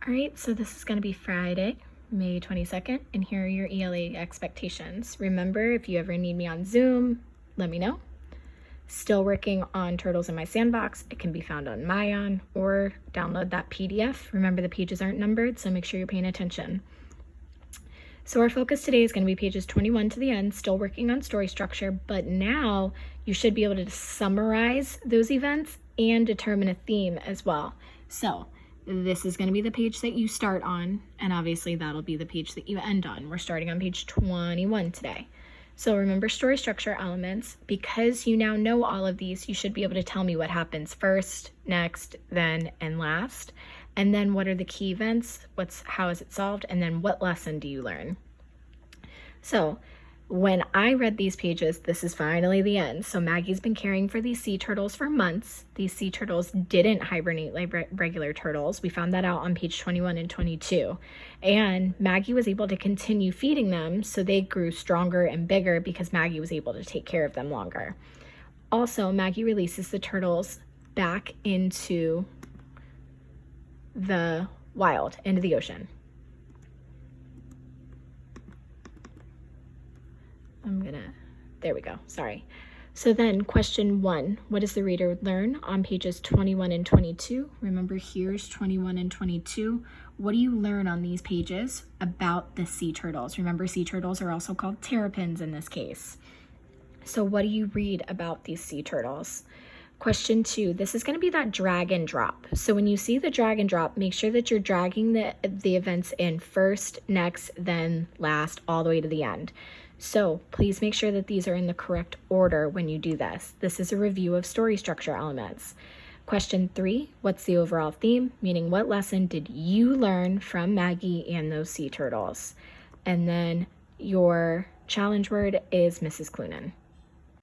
All right, so this is going to be Friday, May 22nd, and here are your ELA expectations. Remember, if you ever need me on Zoom, let me know. Still working on Turtles in My Sandbox. It can be found on Mayan or download that PDF. Remember, the pages aren't numbered, so make sure you're paying attention. So our focus today is going to be pages 21 to the end, still working on story structure, but now you should be able to summarize those events and determine a theme as well. So this is going to be the page that you start on, and obviously that'll be the page that you end on. We're starting on page 21 today. So remember story structure elements. Because you now know all of these, you should be able to tell me what happens first, next, then, and last. And then what are the key events? How is it solved? And then what lesson do you learn? So when I read these pages, this is finally the end. So Maggie's been caring for these sea turtles for months. These sea turtles didn't hibernate like regular turtles. We found that out on page 21 and 22. And Maggie was able to continue feeding them, so they grew stronger and bigger because Maggie was able to take care of them longer. Also, Maggie releases the turtles back into the wild, into the ocean. There we go, sorry. So then question 1, what does the reader learn on pages 21 and 22? Remember, here's 21 and 22. What do you learn on these pages about the sea turtles? Remember, sea turtles are also called terrapins in this case. So what do you read about these sea turtles? Question 2, this is going to be that drag and drop. So when you see the drag and drop, make sure that you're dragging the events in first, next, then last, all the way to the end. So please make sure that these are in the correct order when you do this. This is a review of story structure elements. Question 3, what's the overall theme? Meaning, what lesson did you learn from Maggie and those sea turtles? And then your challenge word is Mrs. Clunan.